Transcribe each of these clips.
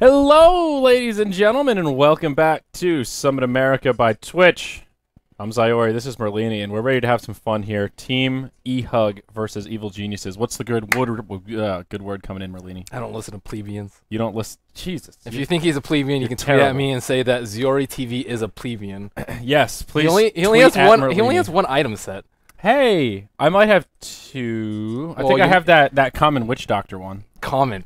Hello, ladies and gentlemen, and welcome back to Summit America by Twitch. I'm Zyori, this is Merlini, and we're ready to have some fun here. Team E-Hug versus Evil Geniuses. What's the good word coming in, Merlini? I don't listen to plebeians. You don't listen? Jesus. If you think he's a plebeian, you can tweet at me and say that Zyori TV is a plebeian. Yes, please. He only has one item set. Hey, I might have two. I think I have that common witch doctor one. Comment.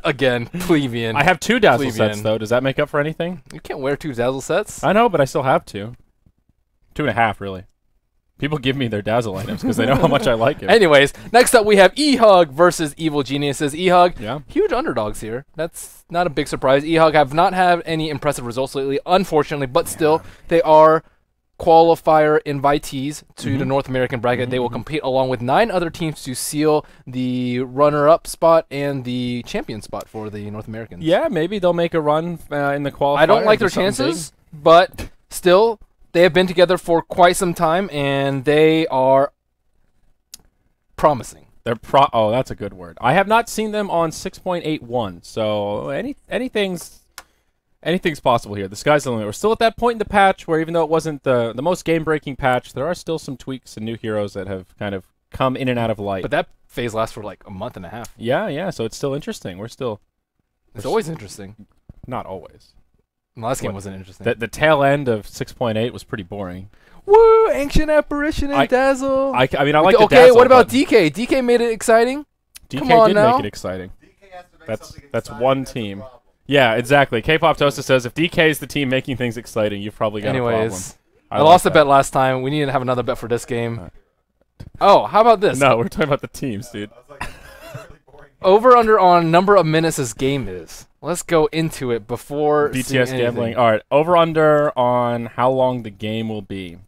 Again, plebeian. I have two dazzle sets, though. Does that make up for anything? You can't wear two dazzle sets. I know, but I still have two. 2.5, really. People give me their dazzle items because they know how much I like it. Anyways, next up we have E-Hug versus Evil Geniuses. E-Hug, yeah. Huge underdogs here. That's not a big surprise. E-Hug have not had any impressive results lately, unfortunately, but still, they are qualifier invitees to the North American bracket. They will compete along with 9 other teams to seal the runner-up spot and the champion spot for the North Americans. Yeah, maybe they'll make a run in the qualifier. I don't like their chances, but still, they have been together for quite some time, and they are promising. Oh, that's a good word. I have not seen them on 6.81, so anything's possible here. The sky's the limit. We're still at that point in the patch where even though it wasn't the most game-breaking patch, there are still some tweaks and new heroes that have kind of come in and out of light. But that phase lasts for like a month and a half. Yeah, so it's still interesting. It's always interesting. Not always. The last game wasn't interesting. The tail end of 6.8 was pretty boring. Woo! Ancient Apparition and Dazzle. I mean, I like the Okay, Dazzle, what about DK? DK made it exciting. DK Come on did now. make it exciting. That's one team. Yeah, exactly. K-Pop Toaster says if DK is the team making things exciting, you've probably got a problem. I lost a bet last time. We need to have another bet for this game. Oh, how about this? No, we're talking about the teams, dude. Over under on number of minutes this game is. Let's go into it before BTS gambling. All right, over under on how long the game will be.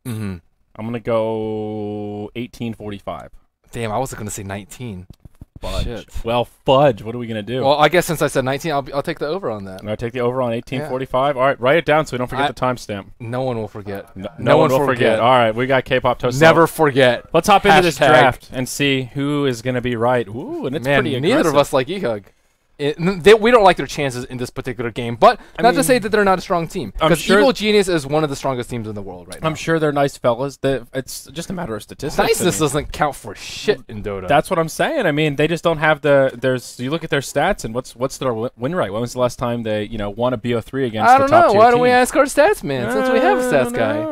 I'm gonna go 18:45. Damn, I was gonna say 19. Fudge. Shit. Well, fudge. What are we gonna do? Well, I guess since I said 19, I'll take the over on that. I take the over on 18:45. All right, write it down so we don't forget the timestamp. No one will forget. No one will forget. All right, we got K-Pop Toast. Never forget. Let's hop into this draft and see who is gonna be right. Ooh, and it's pretty aggressive. Neither of us like E-Hug. We don't like their chances in this particular game, but not to say that they're not a strong team. Because Evil Genius is one of the strongest teams in the world right now. I'm sure they're nice fellas. It's just a matter of statistics. Niceness doesn't count for shit in Dota. That's what I'm saying. I mean, they just don't have you look at their stats and what's their win rate? When was the last time they won a BO3 against the top tier team? I don't know. Why don't we ask our stats man since we have a stats guy?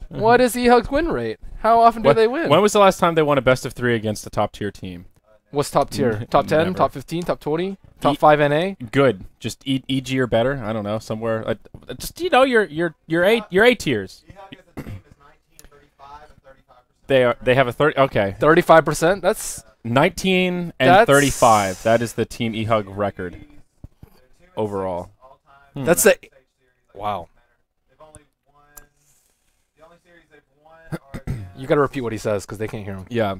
What is E-Hug's win rate? How often do they win? When was the last time they won a best of 3 against a top tier team? What's top tier? Top 10, Never. top 15, top 20, top 5 NA? Good. Just EG or better. I don't know. Somewhere. Just your A tiers. They have a 30. Okay. 35%. That's 19 and 35. That is the Team E-Hug record overall. That's the wow. You got to repeat what he says because they can't hear him. Yeah.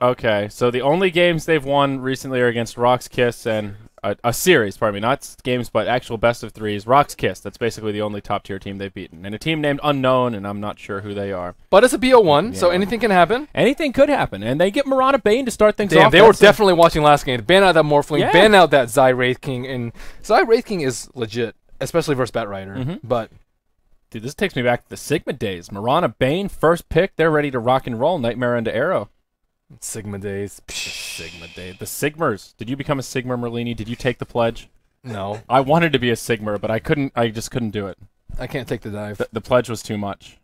Okay, so the only games they've won recently are against Rock's Kiss and a series, pardon me, not games, but actual best of 3s. Rock's Kiss, that's basically the only top-tier team they've beaten. And a team named Unknown, and I'm not sure who they are. But it's a BO1, so anything can happen. Anything could happen, and they get Mirana Bane to start things off. They were definitely watching last game. Ban out that Morphling, ban out that Zy Wraith King, and Zy Wraith King is legit, especially versus Batrider. But dude, this takes me back to the Sigma days. Mirana Bane, first pick, they're ready to rock and roll. Nightmare into Arrow. Sigma days. Sigma days. The Sigmers. Did you become a Sigma, Merlini? Did you take the pledge? No. I wanted to be a Sigma, but I just couldn't do it. I can't take the dive. The pledge was too much.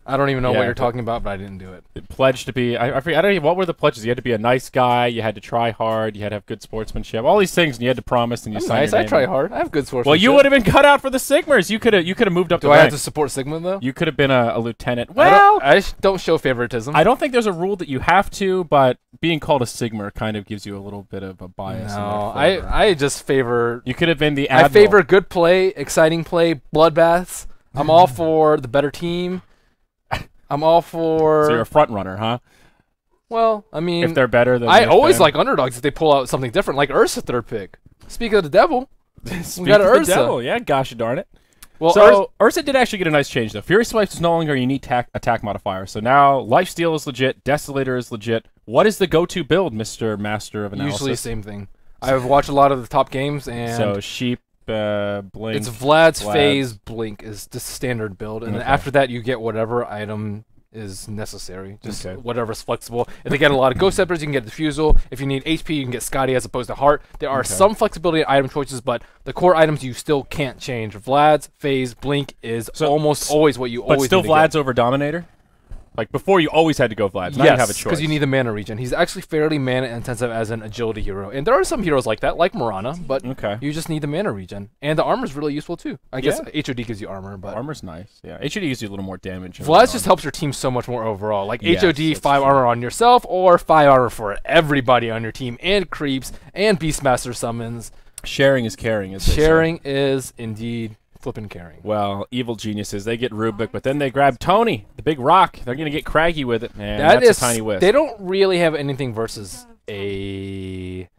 I don't even know what you're talking about, but I didn't do it. It pledged to be, I forget, I don't even, what were the pledges? You had to be a nice guy, you had to try hard, you had to have good sportsmanship, all these things, and you had to promise, and you signed your name. I try hard. I have good sportsmanship. Well, you would have been cut out for the Sigmers. You could have moved up. Do I have to support Sigma though? You could have been a lieutenant. Well, I don't show favoritism. I don't think there's a rule that you have to, but being called a Sigmer kind of gives you a little bit of a bias. No, I just favor. You could have been the admiral. I favor good play, exciting play, bloodbaths. I'm all for the better team. I'm all for. So you're a front runner, huh? Well, I mean, if they're better than I always like underdogs if they pull out something different, like Ursa third pick. Speak of the devil, we got Ursa. The devil, yeah, gosh darn it. Well, so Ursa did actually get a nice change though. Fury Swipes is no longer a unique attack modifier. So now Lifesteal is legit, Desolator is legit. What is the go-to build, Mr. Master of Analysis? Usually same thing. I've watched a lot of the top games, and so Sheep, Blink. it's Vlad's Phase Blink is the standard build, and then after that you get whatever item is necessary, just whatever's flexible. If they get a lot of Ghost Scepters, you can get Diffusal. If you need HP, you can get Scotty as opposed to Heart. There are some flexibility in item choices, but the core items you still can't change. Vlad's Phase Blink is almost always what you always But still need to Vlad's get. over Dominator? Like before, you always had to go Vlad's. Now you have a choice. Because you need the mana regen. He's actually fairly mana intensive as an agility hero, and there are some heroes like that, like Mirana, but you just need the mana regen, and the armor's really useful too. I guess HOD gives you armor, but armor's nice. Yeah, HOD gives you a little more damage. Vlad's just helps your team so much more overall. Like HOD, 5 armor on yourself, or 5 armor for everybody on your team, and creeps, and Beastmaster summons. Sharing is caring. Sharing is indeed flippin' caring. Well, evil geniuses, they get Rubik, but then they grab Tony, the big rock. They're going to get craggy with it. And that's a Tiny Wisp. They don't really have anything versus a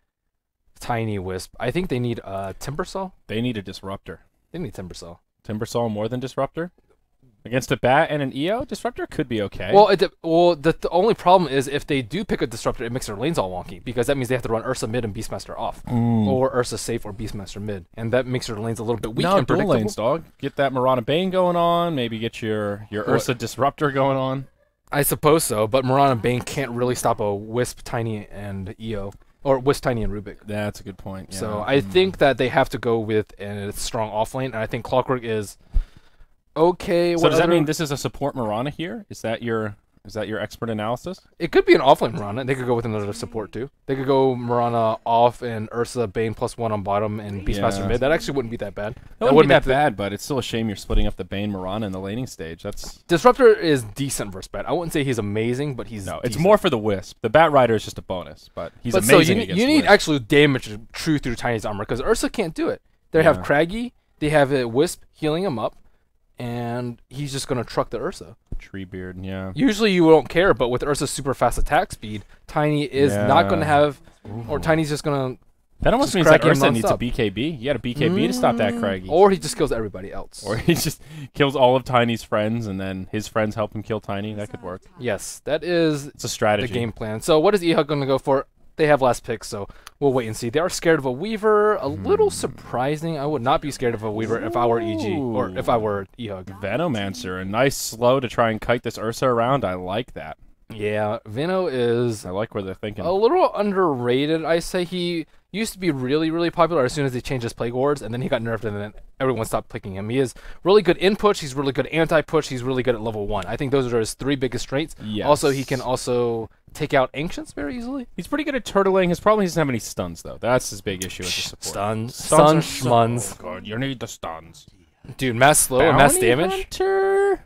Tiny Wisp. I think they need a Timbersaw. They need a Disruptor. They need Timbersaw. Timbersaw more than Disruptor? Against a Bat and an EO, Disruptor could be okay. Well, the only problem is if they do pick a Disruptor, it makes their lanes all wonky, because that means they have to run Ursa mid and Beastmaster off. Or Ursa safe or Beastmaster mid. And that makes their lanes a little bit weak and dual predictable. lanes, dog. Get that Mirana Bane going on, maybe get your Ursa Disruptor going on. I suppose so, but Mirana Bane can't really stop a Wisp, Tiny, and EO. Or Wisp, Tiny, and Rubik. That's a good point. Yeah. So I think that they have to go with a strong offlane, and I think Clockwork is okay. So does that mean this is a support Mirana here? Is that your expert analysis? It could be an offlane Mirana. They could go with another support too. They could go Mirana off and Ursa Bane +1 on bottom and Beastmaster mid. That actually wouldn't be that bad. That wouldn't be that bad, but it's still a shame you're splitting up the Bane Mirana in the laning stage. That's Disruptor is decent versus Bat. I wouldn't say he's amazing, but he's it's decent. more for the Wisp. The Bat Rider is just a bonus, but he's amazing against you need Wisp. actually damage true through Tiny's armor, because Ursa can't do it. They have Craggy, they have a Wisp healing him up, and he's just going to truck the Ursa. Treebeard, yeah. Usually you won't care, but with Ursa's super fast attack speed, Tiny is not going to have, or Tiny's just going to. That almost means that Ursa needs a BKB. You got a BKB to stop that Craggy. Or he just kills everybody else. Or he just kills all of Tiny's friends, and then his friends help him kill Tiny. That could work. Yes, that is it's a strategy. The game plan. So what is EHUG going to go for? They have last pick, so we'll wait and see. They are scared of a Weaver. A little surprising. I would not be scared of a Weaver if I were EG, or if I were EHUG. Venomancer, a nice slow to try and kite this Ursa around. I like that. Yeah, Veno is... I like where they're thinking. A little underrated, I say. He used to be really, really popular as soon as they changed his Plague Wards, and then he got nerfed, and then everyone stopped picking him. He is really good in push, he's really good anti-push, he's really good at level 1. I think those are his 3 biggest strengths. Yes. Also, he can also take out Ancients very easily. He's pretty good at turtling. His problem is he doesn't have any stuns, though. That's his big issue as a support. Stuns, schmuns. Oh, God, you need the stuns. Dude, mass slow and mass damage. Hunter?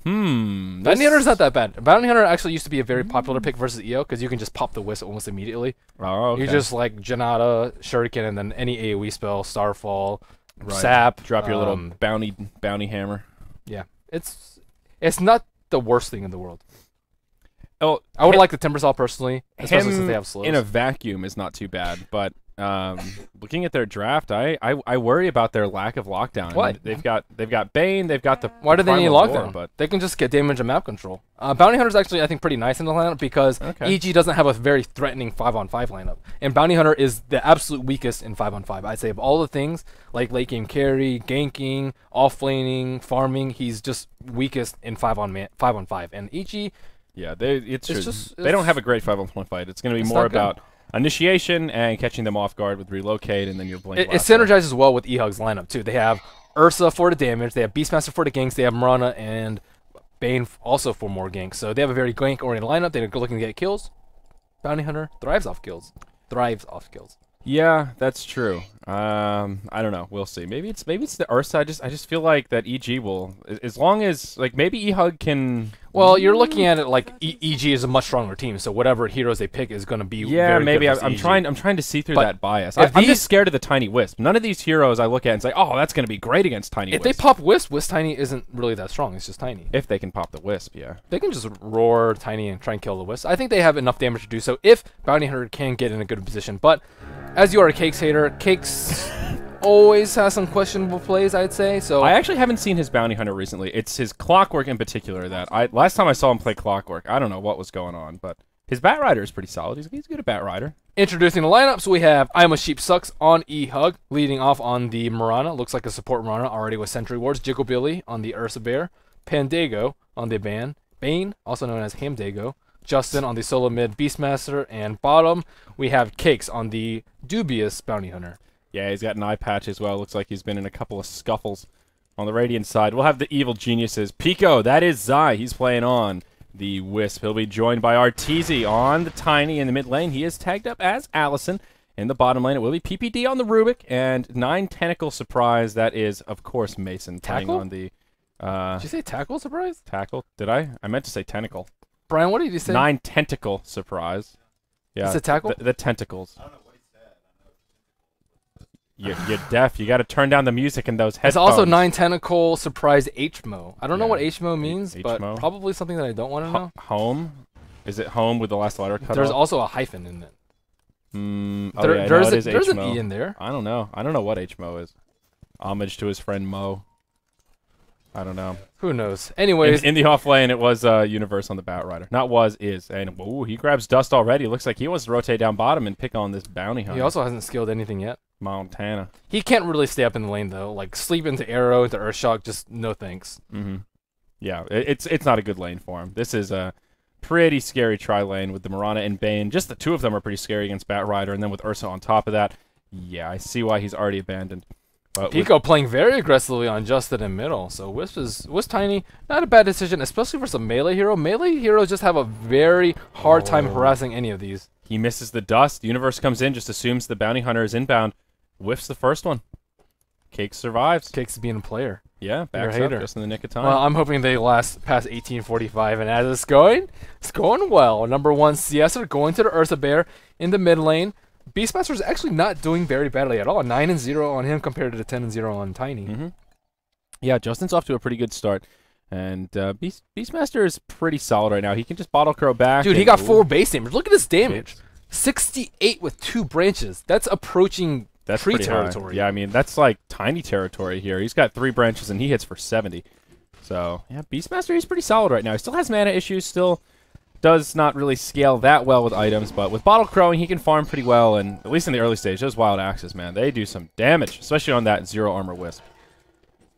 Bounty Hunter's not that bad. Bounty Hunter actually used to be a very popular pick versus EO, because you can just pop the Wisp almost immediately. Oh, okay. You just like Janata, Shuriken, and then any AoE spell, Starfall, Sap. Drop your little bounty hammer. Yeah, it's not the worst thing in the world. Oh, I would like the Timbersaw personally, especially since they have slows. In a vacuum is not too bad, but looking at their draft, I worry about their lack of lockdown. Why? I mean, they've got Bane, they've got the Why do they need Primal lockdown? War, but They can just get damage and map control. Bounty Hunter's actually, I think, pretty nice in the lineup, because EG doesn't have a very threatening 5-on-5 lineup. And Bounty Hunter is the absolute weakest in 5-on-5. I'd say of all the things, like late game carry, ganking, offlaning, farming, he's just weakest in 5-on-5. And EG... Yeah, they don't have a great 5-on-1 fight. It's going to be more about initiation and catching them off guard with relocate, and then your blink. It synergizes well with EHUG's lineup too. They have Ursa for the damage, they have Beastmaster for the ganks, they have Mirana and Bane also for more ganks. So they have a very gank-oriented lineup. They're looking to get kills. Bounty Hunter thrives off kills. Yeah, that's true. I don't know. We'll see. Maybe it's the Ursa. I just feel like that EG will, as long as like maybe EHUG can. Well, you're looking at it like EG is a much stronger team, so whatever heroes they pick is going to be. Yeah, very maybe good I'm trying to see through that bias. I'm just scared of the Tiny Wisp. None of these heroes I look at and say, oh, that's going to be great against Tiny Wisp. If they pop Wisp Tiny isn't really that strong. It's just Tiny. If they can pop the Wisp, yeah. They can just roar Tiny and try and kill the Wisp. I think they have enough damage to do so if Bounty Hunter can get in a good position. But as you are a Cakes hater, Cakes always has some questionable plays, I'd say. So I actually haven't seen his Bounty Hunter recently. It's his Clockwork in particular that last time I saw him play Clockwork, I don't know what was going on, but his Bat Rider is pretty solid. He's good at Bat Rider. Introducing the lineups, we have I'm a Sheep Sucks on E-Hug, leading off on the Marana. Looks like a support Marana already with Sentry Wards. Jiggle on the Ursa Bear. Pandago on the Bane, also known as Hamdago. Justin on the solo mid Beastmaster, and bottom we have Cakes on the dubious Bounty Hunter. Yeah, he's got an eye patch as well. Looks like he's been in a couple of scuffles. On the Radiant side, we'll have the Evil Geniuses. Pico, that is Zai. He's playing on the Wisp. He'll be joined by Arteezy on the Tiny in the mid lane. He is tagged up as Allison. In the bottom lane, it will be PPD on the Rubik, and 9 Tentacle Surprise. That is, of course, Mason playing on the... Did you say Tackle Surprise? Tackle? Did I? I meant to say Tentacle. Brian, what did you say? 9 Tentacle Surprise. Yeah. It's a tackle? The tentacles. I don't know what he said. You're deaf. You got to turn down the music in those headphones. It's also 9 Tentacle Surprise HMO. I don't know what HMO means, but probably something that I don't want to know. Home? Is it home with the last letter cut There's off? also a hyphen in it. There's an E in there. I don't know. I don't know what HMO is. Homage to his friend Mo. I don't know. Who knows? Anyways. In the off lane, it was Universe on the Bat Rider. Not was, is. And ooh, he grabs Dust already. Looks like he wants to rotate down bottom and pick on this Bounty Hunter. He also hasn't skilled anything yet. Montana. He can't really stay up in the lane, though. Like, sleep into Arrow, into Earthshock, just no thanks. Yeah, it's not a good lane for him. This is a pretty scary tri-lane with the Marana and Bane. Just the two of them are pretty scary against Bat Rider, and then with Ursa on top of that, yeah, I see why he's already abandoned. But Pico playing very aggressively on Justin in middle, so Wisp Tiny, not a bad decision, especially for some melee hero. Melee heroes just have a very hard time harassing any of these. He misses the Dust. Universe comes in, just assumes the Bounty Hunter is inbound. Whiffs the first one. Cakes survives. Cakes being a player. Yeah, backs up just in the nick of time. Well, I'm hoping they last past 18:45, and as it's going well. Number 1, Siesta going to the Ursa Bear in the mid lane. Beastmaster is actually not doing very badly at all. 9-0 on him compared to the 10-0 on Tiny. Yeah, Justin's off to a pretty good start. And Beastmaster is pretty solid right now. He can just bottle crow back. Dude, he got 4 base damage. Look at his damage. 68 with 2 branches. That's approaching tree territory. Yeah, I mean, that's like Tiny territory here. He's got 3 branches, and he hits for 70. So, yeah, Beastmaster, he's pretty solid right now. He still has mana issues, still does not really scale that well with items, but with bottle crowing, he can farm pretty well, and at least in the early stage, those wild axes, man, they do some damage, especially on that 0 armor Wisp.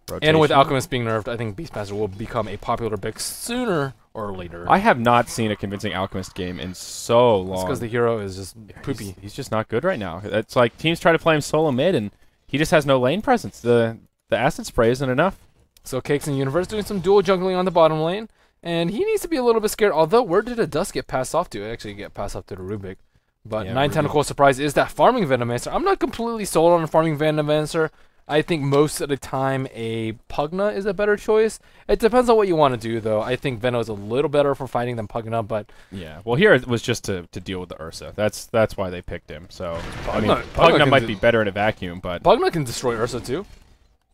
Rotation. And with Alchemist being nerfed, I think Beastmaster will become a popular pick sooner or later. I have not seen a convincing Alchemist game in so long. It's because the hero is just poopy. He's just not good right now. It's like teams try to play him solo mid, and he just has no lane presence. The acid spray isn't enough. So Cakes and Universe doing some dual jungling on the bottom lane. And he needs to be a little bit scared. Although, where did a Dust get passed off to? It actually get passed off to the Rubik. But yeah, 9 Tentacle Surprise is that farming Venomancer. I'm not completely sold on a farming Venomancer. I think most of the time a Pugna is a better choice. It depends on what you want to do, though. I think Veno is a little better for fighting than Pugna, but... Yeah, well, here it was just to deal with the Ursa. That's why they picked him. So, I mean, Pugna might be better in a vacuum, but... Pugna can destroy Ursa, too.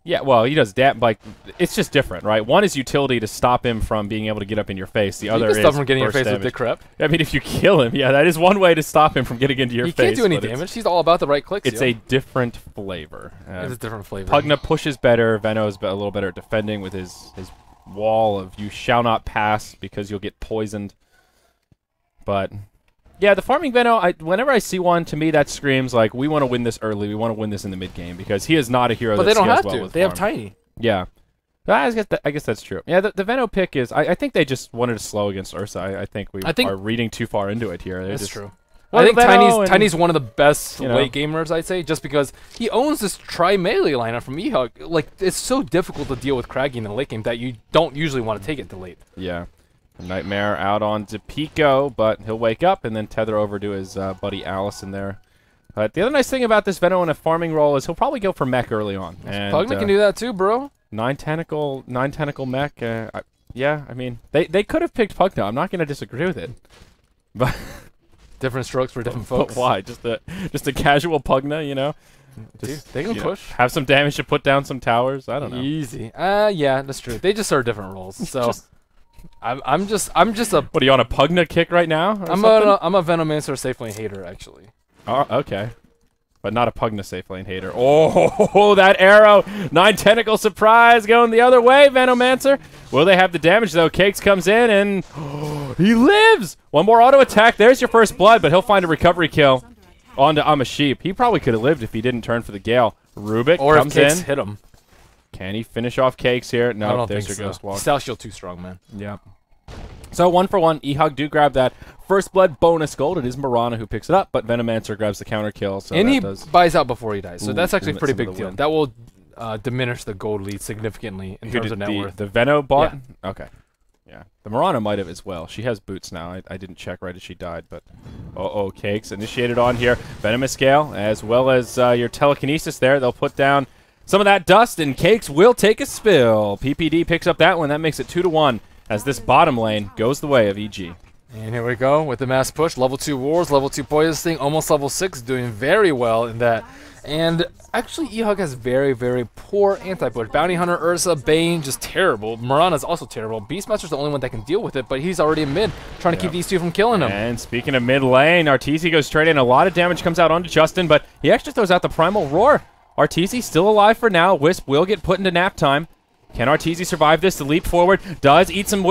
Yeah, well, he does that. Like, it's just different, right? One is utility to stop him from being able to get up in your face. The other is stop him from getting in your face with Dick Crep. I mean, if you kill him, yeah, that is one way to stop him from getting into your face. He can't do any damage. He's all about the right clicks. It's a different flavor. It's a different flavor. Pugna pushes better. Veno's a little better at defending with his wall of "you shall not pass" because you'll get poisoned. But yeah, the farming Veno, whenever I see one, to me that screams like we want to win this early. We want to win this in the mid game because he is not a hero. But that they don't have well to. With they farm. have Tiny. Yeah. I guess that's true. Yeah, the Veno pick is... I think they just wanted to slow against Ursa. I think we are reading too far into it here. That's true. Well, I think Tiny's one of the best late gamers, I'd say, just because he owns this tri-melee lineup from E-Hug. Like, it's so difficult to deal with Craggy in the late game that you don't usually want to take it to late. Yeah. Nightmare out on to Pico, but he'll wake up and then tether over to his buddy Allison there. But the other nice thing about this Veno in a farming role is he'll probably go for mech early on. Pugna can do that too, bro. 9 tentacle mech. Yeah, I mean, they could have picked Pugna. I'm not going to disagree with it. But different strokes for different folks. But why? Just a casual Pugna, you know? Dude, they can push. Have some damage to put down some towers. I don't know. Easy. Yeah, that's true. They just serve different roles. So I'm just a. What are you on a Pugna kick right now? I'm a Venomancer safe lane hater actually. Oh, okay. but not a Pugna safe lane hater. Oh, that arrow. 9 tentacle surprise going the other way, Venomancer. Will they have the damage, though? Cakes comes in, and he lives. One more auto attack. There's your first blood, but he'll find a recovery kill onto Sheep. He probably could have lived if he didn't turn for the Gale. Rubik or comes if Cakes in. hit him. Can he finish off Cakes here? I No, don't there's think your so. Ghost Walk. Style Shield too strong, man. Yeah. So 1 for 1. E-Hug do grab that first blood bonus gold. It is Mirana who picks it up, but Venomancer grabs the counter kill. So And that he does buys out before he dies. So that's actually a limit pretty some big of the deal. win. That will diminish the gold lead significantly in terms of net worth. The Veno bot? Yeah. Okay. Yeah. The Mirana might have as well. She has boots now. I didn't check right as she died, but Cakes initiated on here. Venomous Gale, as well as your telekinesis there. They'll put down some of that dust, and Cakes will take a spill. PPD picks up that one. That makes it 2-1 as this bottom lane goes the way of EG. And here we go with the mass push. Level 2 Wars, level 2 Poison Sting, almost level 6, doing very well in that. And actually, E-Hug has very, very poor anti-push. Bounty Hunter, Ursa, Bane, just terrible. Mirana's also terrible. Beastmaster's the only one that can deal with it, but he's already in mid, trying to keep these two from killing him. And speaking of mid lane, Arteezy goes straight in. A lot of damage comes out onto Justin, but he actually throws out the Primal Roar. Arteezy still alive for now. Wisp will get put into nap time. Can Arteezy survive this? The leap forward does eat some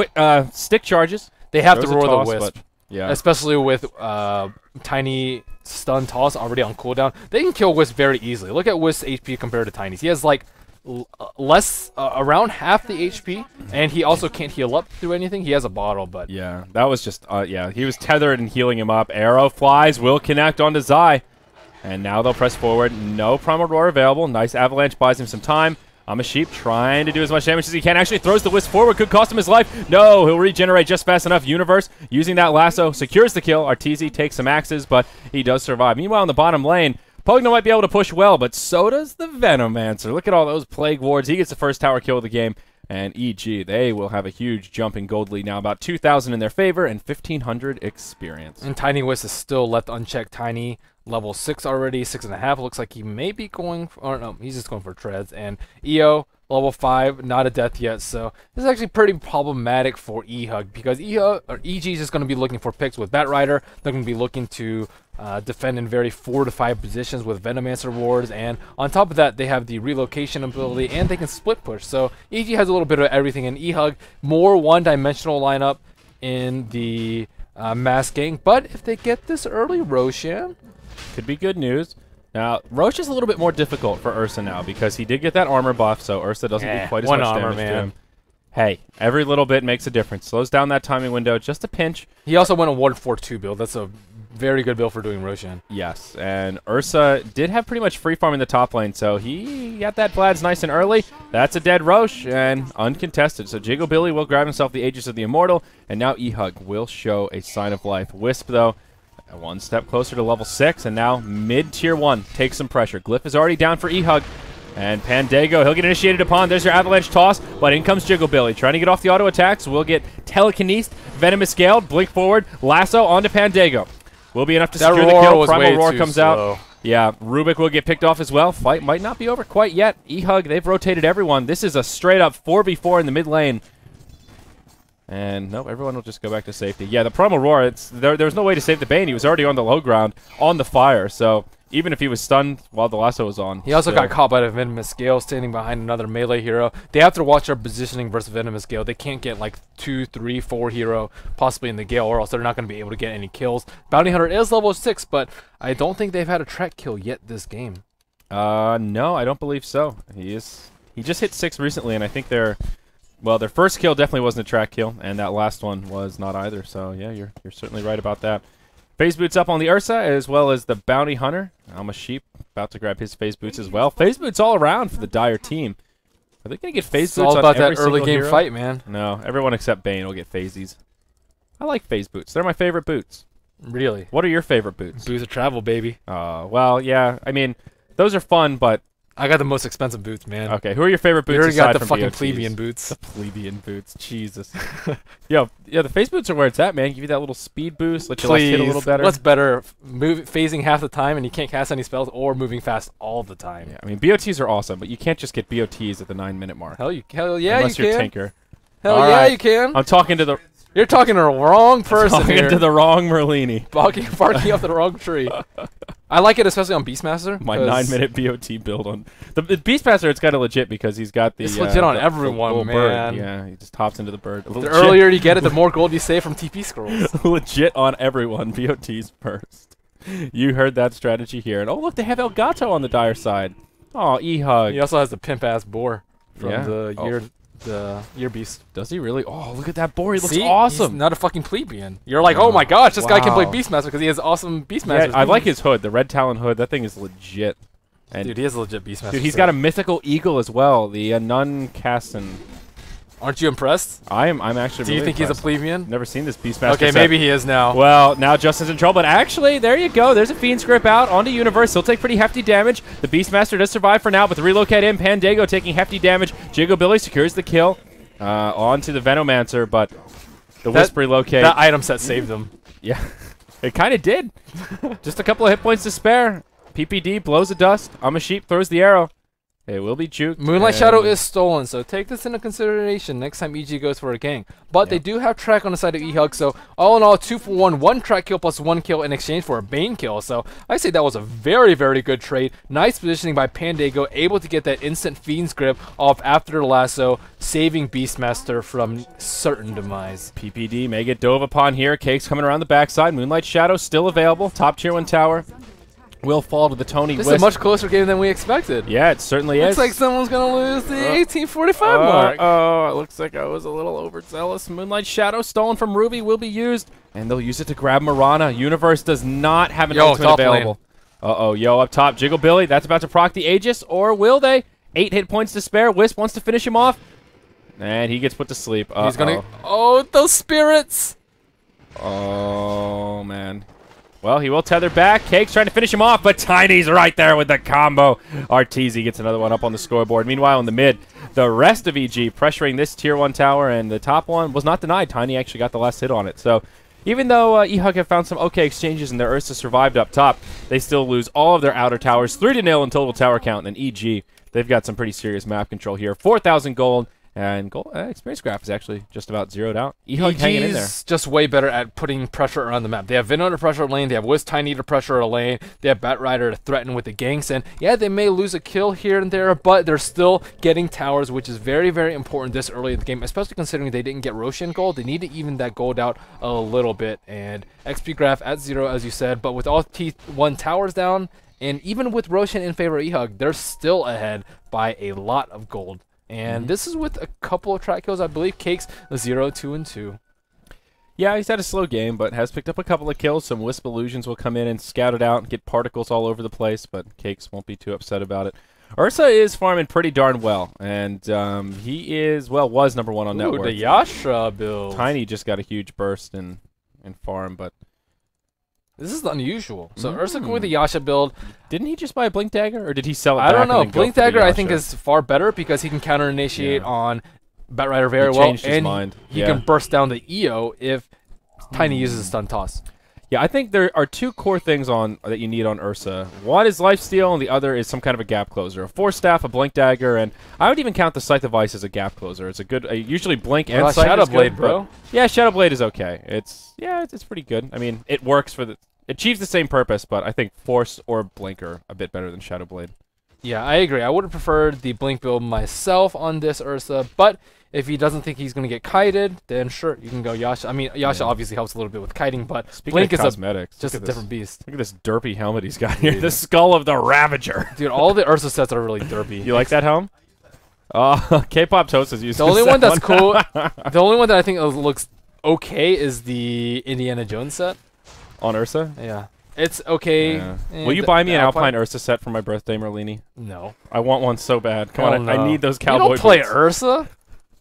stick charges. They have to Throws a roar toss, the Wisp. Yeah. Especially with Tiny stun toss already on cooldown. They can kill Wisp very easily. Look at Wisp's HP compared to Tiny's. He has like around half the HP, and he also can't heal up through anything. He has a bottle, but Yeah, that was just, he was tethered and healing him up. Arrow flies, will connect onto Zai. And now they'll press forward. No Primal Roar available. Nice Avalanche buys him some time. Sheep trying to do as much damage as he can. Actually throws the Wisp forward. Could cost him his life. No, he'll regenerate just fast enough. Universe using that lasso secures the kill. Arteezy takes some axes, but he does survive. Meanwhile, in the bottom lane, Pugna might be able to push well, but so does the Venomancer. Look at all those Plague Wards. He gets the first tower kill of the game. And EG, they will have a huge jump in gold lead now. About 2,000 in their favor and 1,500 experience. And Tiny Wisp is still left unchecked. Tiny, level 6 already, 6.5. Looks like he may be going, or no, he's just going for treads. And EO, level 5, not a death yet. So this is actually pretty problematic for E-Hug because EG is just going to be looking for picks with Batrider. They're going to be looking to defend in very fortified positions with Venomancer wards, and on top of that, they have the relocation ability, and they can split push. So EG has a little bit of everything, and E-Hug more one-dimensional lineup in the mass gang. But if they get this early, Roshan could be good news. Now, Roche is a little bit more difficult for Ursa now because he did get that armor buff, so Ursa doesn't do quite as much damage to him. Hey, every little bit makes a difference. Slows down that timing window just a pinch. He also went a Ward 4-2 build. That's a very good build for doing Roshan. Yes, and Ursa did have pretty much free farm in the top lane, so he got that Vlad's nice and early. That's a dead Roche and uncontested. So Jiggle Billy will grab himself the Aegis of the Immortal, and now E-Hug will show a sign of life. Wisp, though, one step closer to level 6, and now mid-tier 1 takes some pressure. Glyph is already down for E-Hug. And Pandago, he'll get initiated upon. There's your Avalanche toss, but in comes Jiggle Billy. Trying to get off the auto attacks. We'll get Telekinesis, Venomous Gale, blink forward, lasso onto Pandago. Will be enough to secure the kill. Primal Roar comes out. Yeah, Rubik will get picked off as well. Fight might not be over quite yet. E-Hug, they've rotated everyone. This is a straight-up 4v4 in the mid lane. And nope, everyone will just go back to safety. Yeah, the Primal Roar, there was no way to save the Bane. He was already on the low ground, on the fire. So even if he was stunned while the lasso was on. He also got caught by the Venomous Gale standing behind another melee hero. They have to watch their positioning versus Venomous Gale. They can't get like 2, 3, 4 hero possibly in the Gale, or else they're not going to be able to get any kills. Bounty Hunter is level 6, but I don't think they've had a track kill yet this game. No, I don't believe so. He just hit 6 recently, and I think their first kill definitely wasn't a track kill, and that last one was not either. So yeah, you're certainly right about that. Phase Boots up on the Ursa, as well as the Bounty Hunter. Sheep about to grab his Phase Boots as well. Phase Boots all around for the Dire team. Are they going to get Phase Boots on every single hero? It's all about that early game fight, man. No, everyone except Bane will get Phasies. I like Phase Boots. They're my favorite boots. Really? What are your favorite boots? Boots of travel, baby. Well, yeah. I mean, those are fun, but I got the most expensive boots, man. Okay, who are your favorite boots? You already got the fucking BOTs? plebeian boots. The plebeian boots, Jesus. Yeah, the Phase Boots are where it's at, man. Give you that little speed boost, let you hit a little better. What's better, phasing half the time and you can't cast any spells, or moving fast all the time? Yeah, I mean, BOTs are awesome, but you can't just get BOTs at the 9-minute mark. Hell yeah, unless you you're can. Tinker. Hell yeah, you can. I'm talking to the You're talking to the wrong person Talking here. to the wrong Merlini. Barking up the wrong tree. I like it especially on Beastmaster. My 9-minute BOT build on the Beastmaster. It's kind of legit because he's got the. It's legit on the everyone, little man. Bird. Yeah, he just hops into the bird. The earlier you get it, the more gold you save from TP scrolls. Legit on everyone. BOT's first. You heard that strategy here. And oh, look, they have Elgato on the dire side. Oh, E-Hug. He also has the pimp-ass boar from Yeah. the year beast. Does he really? Oh, look at that boar. He looks See? awesome. He's not a fucking plebeian. You're like, oh my gosh, this guy can play Wow. Beastmaster because he has awesome Beastmaster. Yeah, I like his hood. The Red Talon hood. That thing is legit. And Dude, he is a legit Beastmaster. dude, he's got a mythical eagle as well. The Nun Casson. Aren't you impressed? I'm actually. Do you really think he's a impressed. plebeian? Never seen this Beastmaster. Okay, set. maybe he is now. Well, now Justin's in trouble, but actually, there you go. There's a Fiend's Grip out onto Universe. He'll take pretty hefty damage. The Beastmaster does survive for now, but the relocate in, Pandago taking hefty damage. Jigo Billy secures the kill onto the Venomancer, but the Wisp relocate. That item set saved him. Yeah, it kind of did. Just a couple of hit points to spare. PPD blows the dust. Sheep throws the arrow. It will be juked. Moonlight Shadow is stolen, so take this into consideration next time EG goes for a gang. But they do have track on the side of E-Hug, so all in all, 2 for 1, 1 track kill plus 1 kill in exchange for a Bane kill. So I say that was a very, very good trade. Nice positioning by Pandago, able to get that instant Fiend's Grip off after the lasso, saving Beastmaster from certain demise. PPD may get dove upon here. Cake's coming around the backside. Moonlight Shadow still available. Top tier 1 tower. Will fall to the Tony This Wisp. is a much closer game than we expected. Yeah, it certainly Looks is. like someone's going to lose the 1845 mark. Oh, it looks like I was a little overzealous. Moonlight Shadow stolen from Ruby will be used, and they'll use it to grab Mirana. Universe does not have an ultimate top lane. available. Uh-oh, yo, up top, Jiggle Billy. That's about to proc the Aegis, or will they? 8 hit points to spare. Wisp wants to finish him off, and he gets put to sleep. He's going to... Oh, those spirits! Oh, man. Well, he will tether back. Cake's trying to finish him off, but Tiny's right there with the combo. Arteezy gets another one up on the scoreboard. Meanwhile, in the mid, the rest of EG pressuring this tier 1 tower, and the top one was not denied. Tiny actually got the last hit on it. So even though E-Hug have found some okay exchanges and their Ursa survived up top, they still lose all of their outer towers. 3-0 in total tower count, and EG, they've got some pretty serious map control here. 4,000 gold. And gold, experience graph is actually just about zeroed out. E-Hug hanging in there. EG's just way better at putting pressure around the map. They have Vino to pressure a lane. They have Wiz Tiny to pressure a lane. They have Batrider to threaten with the ganks. And yeah, they may lose a kill here and there, but they're still getting towers, which is very, very important this early in the game, especially considering they didn't get Roshan gold. They need to even that gold out a little bit. And XP graph at 0, as you said, but with all T1 towers down, and even with Roshan in favor of E-Hug, they're still ahead by a lot of gold. And this is with a couple of track kills, I believe. Cake's 0, 2, and 2. Yeah, he's had a slow game, but has picked up a couple of kills. Some Wisp Illusions will come in and scout it out and get particles all over the place, but Cakes won't be too upset about it. Ursa is farming pretty darn well, and he is, well, was number 1 on Ooh, network. the Yasha build. Tiny just got a huge burst in farm, but This is unusual. So Ursa going with the Yasha build. didn't he just buy a Blink Dagger, or did he sell it I back don't and know. then go Blink for the Dagger, I think, Yasha? is far better because he can counter initiate Yeah. on Batrider very He well. changed his And mind. he Yeah. can burst down the EO if Tiny uses a stun toss. Yeah, I think there are 2 core things that you need on Ursa. One is lifesteal, and the other is some kind of a gap closer. A Force Staff, a Blink Dagger, and I would even count the Scythe of Ice as a gap closer. It's a good, usually Blink and Scythe Shadow is good, Blade, but- bro. Yeah, Shadow Blade is okay. It's pretty good. I mean, it works it achieves the same purpose, but I think Force or Blink are a bit better than Shadow Blade. Yeah, I agree. I would have preferred the Blink build myself on this Ursa, but if he doesn't think he's going to get kited, then sure, you can go Yasha. I mean, Yasha obviously helps a little bit with kiting, but Speaking Blink of is cosmetics, just a look at different beast. Look at this derpy helmet he's got here. The Skull of the Ravager. Dude, all the Ursa sets are really derpy. You like that helm? Oh, K-pop Toast is using The only this one that's cool, the only one that I think looks okay is the Indiana Jones set. on Ursa. Yeah. It's okay. Yeah. Eh, Will you the- buy me the an Alpine Ursa set for my birthday, Merlini? No. I want one so bad. Come Hell on, I no. need those You cowboy don't play boots. Ursa?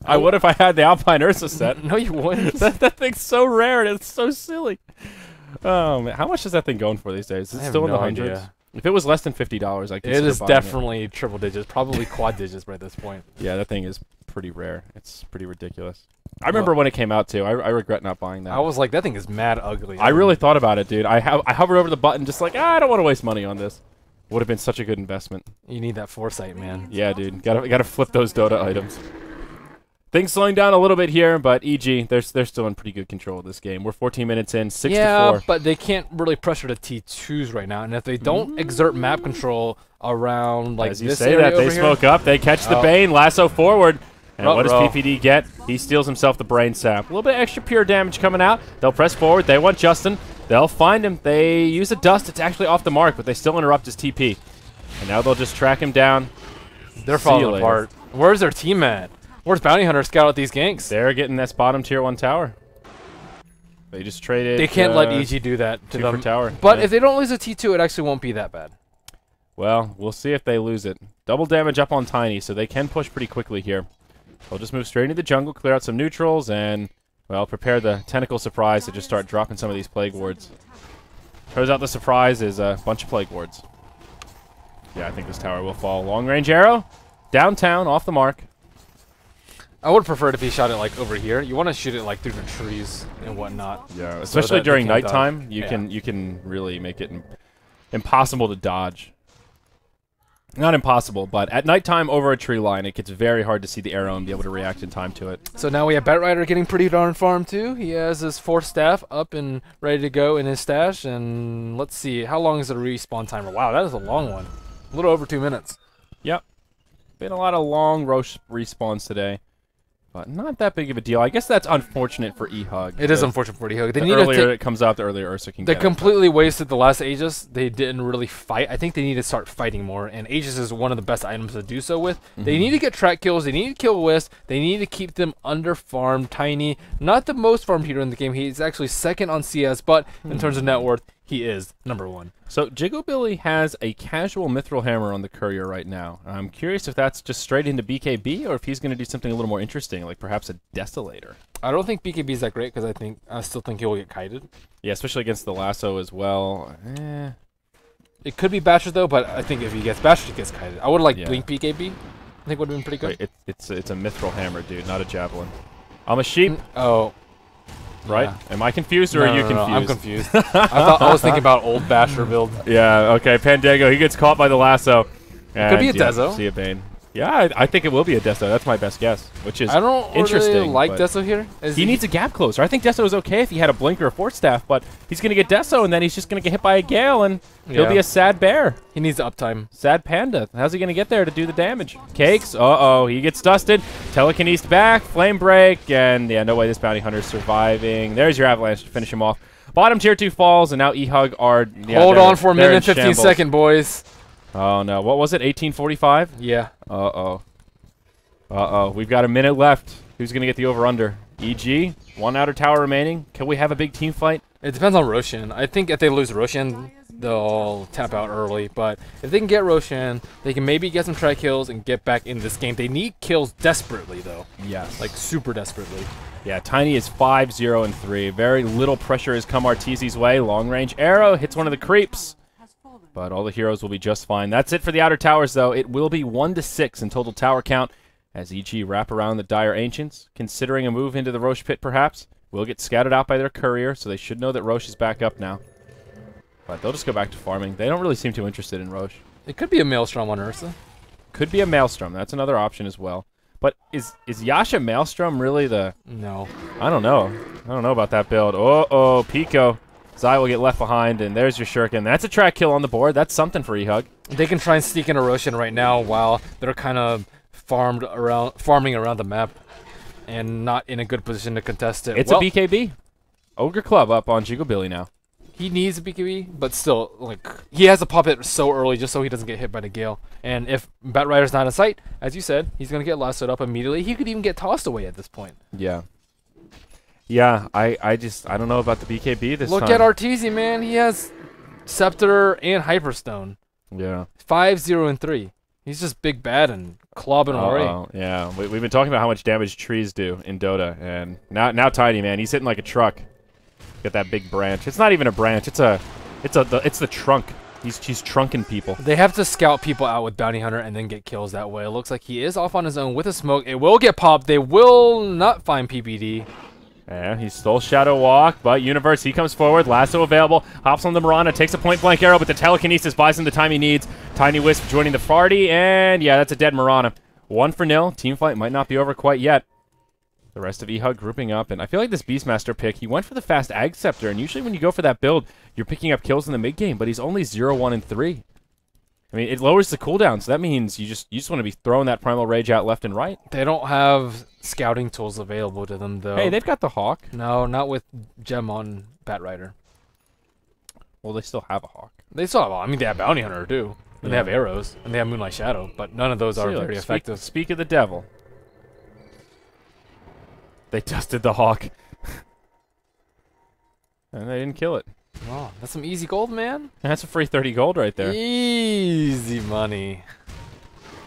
I would if I had the Alpine Ursa set. No, you wouldn't. that thing's so rare and it's so silly. Oh man, how much is that thing going for these days? Is I it have still in the no hundreds? idea. If it was less than $50, I could. It is definitely triple digits, probably quad digits by this point. Yeah, that thing is pretty rare. It's pretty ridiculous. I remember when it came out too. I regret not buying that. I was like, that thing is mad ugly. I really thought about it, dude. I hovered over the button just like, I don't want to waste money on this. Would have been such a good investment. You need that foresight, man. Yeah, dude. Gotta flip those Dota items. Things slowing down a little bit here, but EG, they're still in pretty good control of this game. We're 14 minutes in, 6 to 4. But they can't really pressure the T2s right now, and if they don't exert map control around like As you this say area that, they over smoke here, up, they catch the Bane, lasso forward. And what does Ruh-roh. PPD get? He steals himself the brain sap. A little bit extra pure damage coming out. They'll press forward. They want Justin. They'll find him. They use a dust. It's actually off the mark, but they still interrupt his TP. And now they'll just track him down. they're See you falling later. apart. Where's their team at? Where's Bounty Hunter scout out these ganks? They're getting this bottom tier 1 tower. They just traded. They can't let EG do that to 2 them. for tower. But Yeah. if they don't lose a T2, it actually won't be that bad. Well, we'll see if they lose it. Double damage up on Tiny, so they can push pretty quickly here. They'll just move straight into the jungle, clear out some neutrals, and, well, prepare the tentacle surprise to just start dropping some of these plague wards. Turns out the surprise is a bunch of plague wards. Yeah, I think this tower will fall. Long range arrow, downtown, off the mark. I would prefer it if he shot it like over here. You want to shoot it like through the trees and whatnot. Yeah, so especially that they during can't dodge. nighttime, Yeah. you can really make it impossible to dodge. Not impossible, but at nighttime over a tree line, it gets very hard to see the arrow and be able to react in time to it. So now we have Batrider getting pretty darn farm too. He has his 4th staff up and ready to go in his stash. And let's see, how long is the respawn timer? Wow, that is a long one. A little over 2 minutes. Yep. Been a lot of long Roche respawns today. But not that big of a deal. I guess that's unfortunate for E-Hug. It is unfortunate for D-Hug. They The need to earlier take, it comes out, the earlier Ursa can they get it. completely wasted the last Aegis. They didn't really fight. I think they need to start fighting more. And Aegis is one of the best items to do so with. They need to get track kills. They need to kill Wisp. They need to keep them under farmed. Tiny, not the most farmed hero in the game. He's actually 2nd on CS, but in terms of net worth, he is number 1. So Jigglebilly has a casual Mithril Hammer on the Courier right now. I'm curious if that's just straight into BKB or if he's going to do something a little more interesting, like perhaps a Desolator. I don't think BKB is that great because I still think he will get kited. Yeah, especially against the lasso as well. It could be Basher though, but I think if he gets Basher, he gets kited. I would like Yeah. Blink BKB. I think would have been pretty good. Wait, it's a Mithril Hammer, dude, not a Javelin. I'm a sheep, Oh, right? yeah. Am I confused or are you confused? I'm confused. I was thinking about old Basher build. Yeah, okay, Pandago, he gets caught by the lasso. Could be a And, yeah, Dezo. See a Bane. Yeah, I think it will be a Deso. That's my best guess, which is I don't interesting. really like but Deso here. He needs a gap closer. I think Deso is okay if he had a blink or a Force Staff, but he's going to get Deso, and then he's just going to get hit by a Gale, and he'll be a sad bear. He needs the uptime. Sad panda. How's he going to get there to do the damage? Cakes. Uh-oh. He gets dusted. Telekinesis back. Flame break. And, yeah, no way this bounty hunter's surviving. There's your avalanche to finish him off. Bottom tier 2 falls, and now E-Hug are... Yeah, Hold they're- on for a they're in minute, 15 shambles. second, boys. Oh, no. What was it? 1845? Yeah. Uh-oh. Uh-oh. We've got a minute left. Who's going to get the over-under? EG? 1 outer tower remaining. Can we have a big team fight? It depends on Roshan. I think if they lose Roshan, they'll tap out early. But if they can get Roshan, they can maybe get some try kills and get back in this game. They need kills desperately, though. Yes. Like, super desperately. Yeah, Tiny is 5-0-3. Very little pressure has come Arteezy's way. Long-range arrow hits one of the creeps. But all the heroes will be just fine. That's it for the outer towers, though. It will be 1-6 in total tower count as EG wrap around the Dire Ancients. Considering a move into the Roche pit, perhaps. Will get scouted out by their courier, so they should know that Roche is back up now. But they'll just go back to farming. They don't really seem too interested in Roche. It could be a Maelstrom on Ursa. Could be a Maelstrom. That's another option as well. But is Yasha Maelstrom really the... No. I don't know. I don't know about that build. Oh, Pico. Zai will get left behind, and there's your Shuriken. That's a track kill on the board. That's something for E-Hug. They can try and sneak in a Roshan right now while they're kind of farming around the map and not in a good position to contest it. It's a BKB. Ogre Club up on Jigglebilly now. He needs a BKB, but still, like, he has to pop it so early just so he doesn't get hit by the Gale. And if Batrider's not in sight, as you said, he's going to get lassoed up immediately. He could even get tossed away at this point. Yeah. Yeah, I don't know about the BKB this Look time. at Arteezy, man. He has Scepter and Hyperstone. Yeah. 5-0-3. He's just big bad and clobbing away. Yeah. We've been talking about how much damage trees do in Dota, and now Tiny, man, he's hitting like a truck. Get that big branch. It's not even a branch. It's the trunk. He's trunking people. They have to scout people out with Bounty Hunter and then get kills that way. It looks like he is off on his own with a smoke. It will get popped. They will not find PPD. Yeah, he stole Shadow Walk, but Universe, he comes forward. Lasso available. Hops on the Mirana, takes a point-blank arrow, but the Telekinesis buys him the time he needs. Tiny Wisp joining the party, and yeah, that's a dead Mirana. 1-0. Team fight might not be over quite yet. The rest of EHUG grouping up, and I feel like this Beastmaster pick, he went for the fast Ag Scepter, and usually when you go for that build, you're picking up kills in the mid game, but he's only 0, 1, and 3. I mean, it lowers the cooldown, so that means you just want to be throwing that Primal Rage out left and right. They don't have scouting tools available to them, though. Hey, they've got the Hawk. No, not with Gem on Batrider. Well, they still have a Hawk. They still have, I mean, they have Bounty Hunter, too. And they have arrows, and they have Moonlight Shadow, but none of those are very effective. Speak of the devil. They dusted the Hawk. And they didn't kill it. Oh, that's some easy gold, man. That's a free 30 gold right there. Easy money.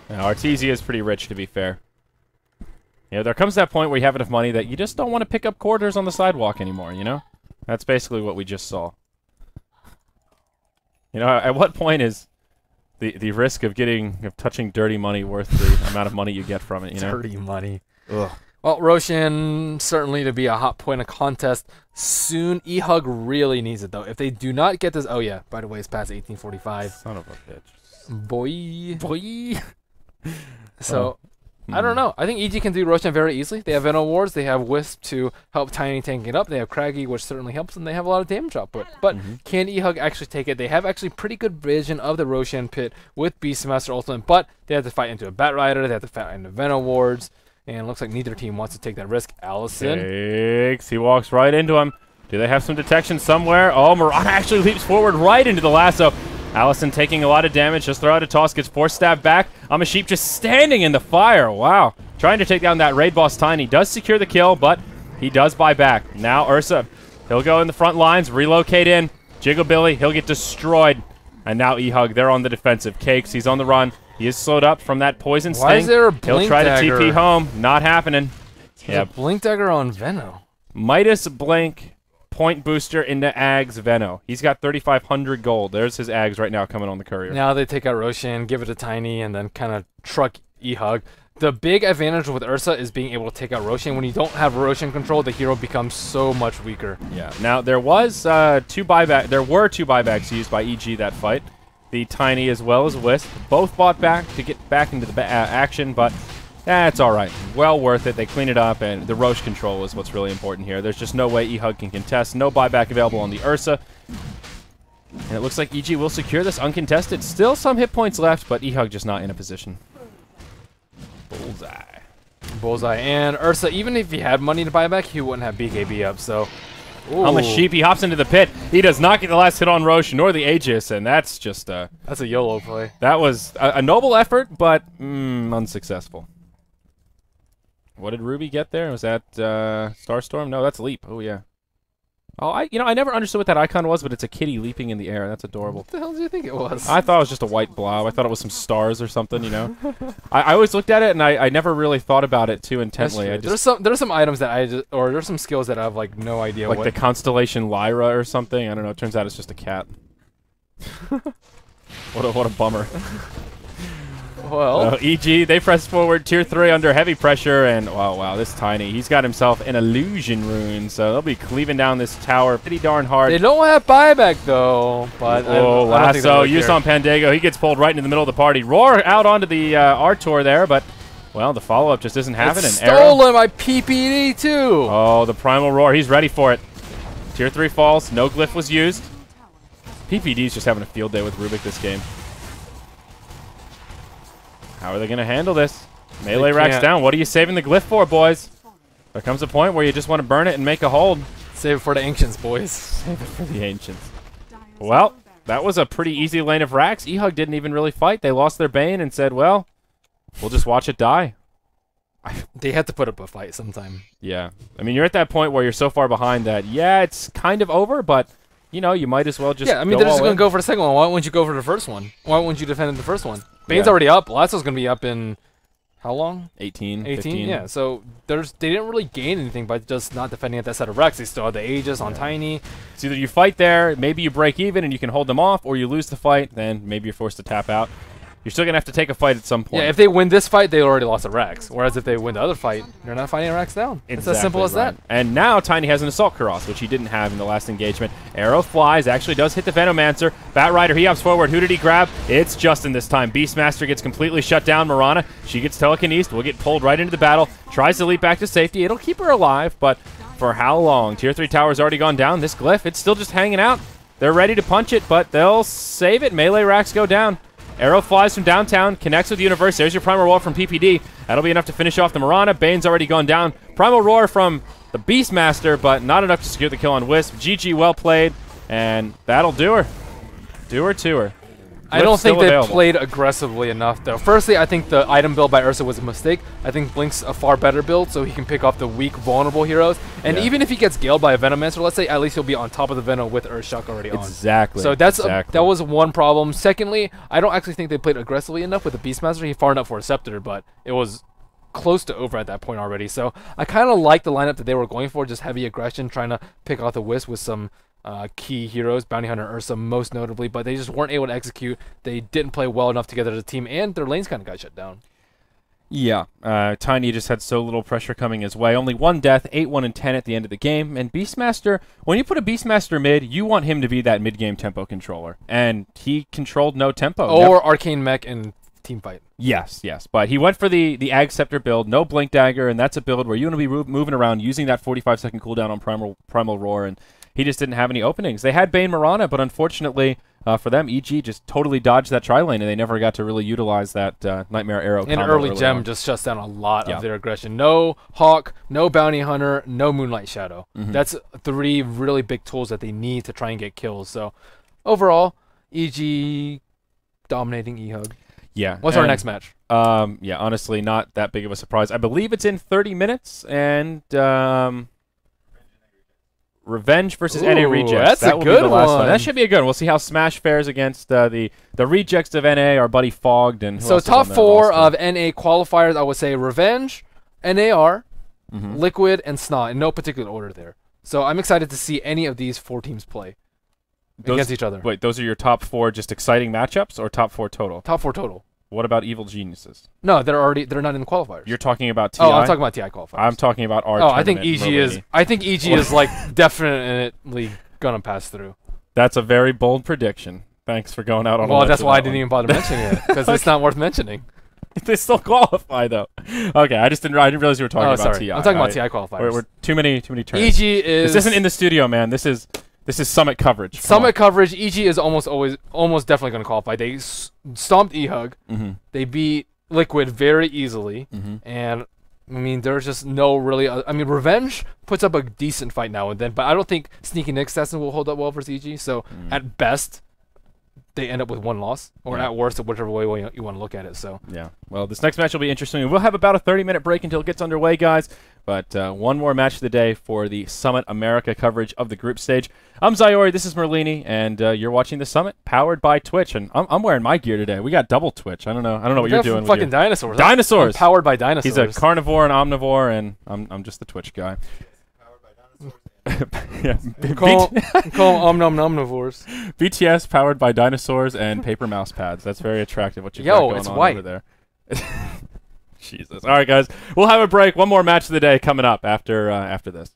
Now, Artesia is pretty rich, to be fair. You know, there comes that point where you have enough money that you just don't want to pick up quarters on the sidewalk anymore, you know? That's basically what we just saw. You know, at what point is the risk of touching dirty money worth the amount of money you get from it, you know? Dirty money. Ugh. Well, Roshan certainly to be a hot point of contest soon. EHUG really needs it, though. If they do not get this... Oh, yeah. By the way, it's past 1845. Son of a bitch. Boy. So, I don't know. I think EG can do Roshan very easily. They have Venom Wards. They have Wisp to help Tiny tank it up. They have Craggy, which certainly helps, and they have a lot of damage output. But can EHUG actually take it? They have actually pretty good vision of the Roshan pit with Beastmaster Ultimate, but they have to fight into a Batrider. They have to fight into Venom Wards. And it looks like neither team wants to take that risk. Allison. He walks right into him. Do they have some detection somewhere? Oh, Mirana actually leaps forward right into the lasso. Allison taking a lot of damage. Just throw out a toss. Gets force stabbed back. Sheep just standing in the fire. Wow. Trying to take down that raid boss Tiny. Does secure the kill, but he does buy back. Now Ursa. He'll go in the front lines. Relocate in. Jiggle Billy. He'll get destroyed. And now EHUG. They're on the defensive. Cakes. He's on the run. He is slowed up from that poison sting. Why is there a blink He'll try dagger? to TP home. Not happening. Yeah, blink dagger on Veno. Midas Blink point booster into Ags Veno. He's got 3,500 gold. There's his Ags right now coming on the courier. Now they take out Roshan, give it to Tiny, and then kind of truck EHUG. The big advantage with Ursa is being able to take out Roshan. When you don't have Roshan control, the hero becomes so much weaker. Yeah. Now there was There were two buybacks used by EG that fight. The Tiny as well as Wisp. Both bought back to get back into the action, but that's all right. Well worth it. They clean it up, and the Roche control is what's really important here. There's just no way EHUG can contest. No buyback available on the Ursa. And it looks like EG will secure this uncontested. Still some hit points left, but EHUG just not in a position. Bullseye. Bullseye. And Ursa, even if he had money to buy back, he wouldn't have BKB up, so... Sheep, he hops into the pit. He does not get the last hit on Roche nor the Aegis, and that's just that's a YOLO play. That was a noble effort, but unsuccessful. What did Ruby get there? Was that Starstorm? No, that's Leap. Oh yeah. Oh, I never understood what that icon was, but it's a kitty leaping in the air. That's adorable. What the hell did you think it was? I thought it was just a white blob. I thought it was some stars or something, you know. I always looked at it, and I never really thought about it too intently. There's some items that there's some skills that I have like no idea like what. The constellation Lyra or something. I don't know. It turns out it's just a cat. What a bummer. Well, EG, they press forward, tier 3 under heavy pressure, and wow, this Tiny, he's got himself an illusion rune, so they'll be cleaving down this tower pretty darn hard. They don't have buyback though, but lasso used on Pandago, he gets pulled right into the middle of the party. Roar out onto the Artor there, but well, the follow-up just isn't happening. It's stolen by PPD too. Oh, the Primal Roar, he's ready for it. Tier 3 falls, no glyph was used. PPD's just having a field day with Rubik this game. How are they going to handle this? Melee racks down. What are you saving the glyph for, boys? There comes a point where you just want to burn it and make a hold. Save it for the Ancients, boys. Save it for the Ancients. Well, that was a pretty easy lane of racks. EHUG didn't even really fight. They lost their Bane and said, well, we'll just watch it die. They had to put up a fight sometime. Yeah. I mean, you're at that point where you're so far behind that, yeah, it's kind of over, but, you know, you might as well just Yeah, I mean, they're just going to go for the second one. Why wouldn't you go for the first one? Why wouldn't you defend the first one? Bane's already up. Lasso's going to be up in how long? 18, 15? Yeah, so they didn't really gain anything by just not defending at that set of Rex. They still had the Aegis on Tiny. It's either you fight there, maybe you break even and you can hold them off, or you lose the fight, then maybe you're forced to tap out. you're still going to have to take a fight at some point. Yeah, if they win this fight, they already lost to Rax. Whereas if they win the other fight, they're not fighting Rax down. It's as simple as that. And now Tiny has an Assault Karas, which he didn't have in the last engagement. Arrow flies, actually does hit the Venomancer. Bat Rider, he hops forward. Who did he grab? It's Justin this time. Beastmaster gets completely shut down. Mirana, she gets telekinesed, will get pulled right into the battle. Tries to leap back to safety. It'll keep her alive, but for how long? Tier 3 tower's already gone down. This Glyph, it's still just hanging out. They're ready to punch it, but they'll save it. Melee racks go down. Arrow flies from downtown, connects with the Universe. There's your Primal Roar from PPD. That'll be enough to finish off the Mirana. Bane's already gone down. Primal Roar from the Beastmaster, but not enough to secure the kill on Wisp. GG, well played, and that'll do her. Do her to her. I don't think they played aggressively enough, though. Firstly, I think the item build by Ursa was a mistake. I think Blink's a far better build, so he can pick off the weak, vulnerable heroes. And even if he gets Galed by a Venomancer, let's say, at least he'll be on top of the Venom with Urshak already on. Exactly. So that's that was one problem. Secondly, I don't actually think they played aggressively enough with the Beastmaster. He far enough for a Scepter, but it was close to over at that point already. So I kind of like the lineup that they were going for, just heavy aggression, trying to pick off the Wisp with some key heroes, Bounty Hunter, Ursa most notably, but they just weren't able to execute. They didn't play well enough together as a team, and their lanes kind of got shut down. Yeah, Tiny just had so little pressure coming his way. Only one death, 8-1 and 10 at the end of the game. And Beastmaster, when you put a Beastmaster mid, you want him to be that mid-game tempo controller. And he controlled no tempo. Or Arcane Mech and team fight. Yes, yes. But he went for the Ag Scepter build, no Blink Dagger, and that's a build where you want to be moving around using that 45-second cooldown on Primal Roar, and he just didn't have any openings. They had Bane Mirana, but unfortunately for them, EG just totally dodged that tri-lane, and they never got to really utilize that Nightmare Arrow combo. And early Gem just shuts down a lot of their aggression. No Hawk, no Bounty Hunter, no Moonlight Shadow. That's 3 really big tools that they need to try and get kills. So overall, EG dominating EHUG. Yeah. What's our next match? Yeah, honestly, not that big of a surprise. I believe it's in 30 minutes, and Revenge versus NA Rejects. That's a good one. That should be a good one. We'll see how Smash fares against the Rejects of NA, our buddy Fogged. And so top 4 of NA qualifiers, I would say Revenge, NAR, Liquid, and Snot, in no particular order there. So I'm excited to see any of these 4 teams play against each other. Wait, those are your top 4 just exciting matchups, or top 4 total? Top 4 total. What about Evil Geniuses? No, they're not in the qualifiers. You're talking about TI? Oh, I'm talking about TI qualifiers. I'm talking about our I think EG is. I think EG is like definitely gonna pass through. That's a very bold prediction. Thanks for going out on. Well, that's why I didn't even bother mentioning it, because it's not worth mentioning. They still qualify though. Okay, I didn't realize you were talking about TI. I'm talking about TI qualifiers. We're too many terms. EG is. This isn't in the studio, man. This is Summit coverage. Summit coverage. EG is almost definitely going to qualify. They stomped EHUG. They beat Liquid very easily, and I mean, there's just no really. I mean, Revenge puts up a decent fight now and then, but I don't think Sneaky Nick Assassin will hold up well versus EG. So at best, they end up with 1 loss, or at worst, whichever way you want to look at it. So yeah. Well, this next match will be interesting. We'll have about a 30-minute break until it gets underway, guys. But one more match of the day for the Summit America coverage of the group stage. I'm Zayori, this is Merlini, and you're watching the Summit, powered by Twitch. And I'm wearing my gear today. We got double Twitch. I don't know what you're doing. Fucking dinosaurs. Dinosaurs. I'm powered by dinosaurs. He's a carnivore and omnivore, and I'm just the Twitch guy. Powered by dinosaurs. Yeah. Call omnivores. BTS powered by dinosaurs and paper mouse pads. That's very attractive. What you got going on white over there? Jesus. All right, guys. We'll have a break. One more match of the day coming up after this.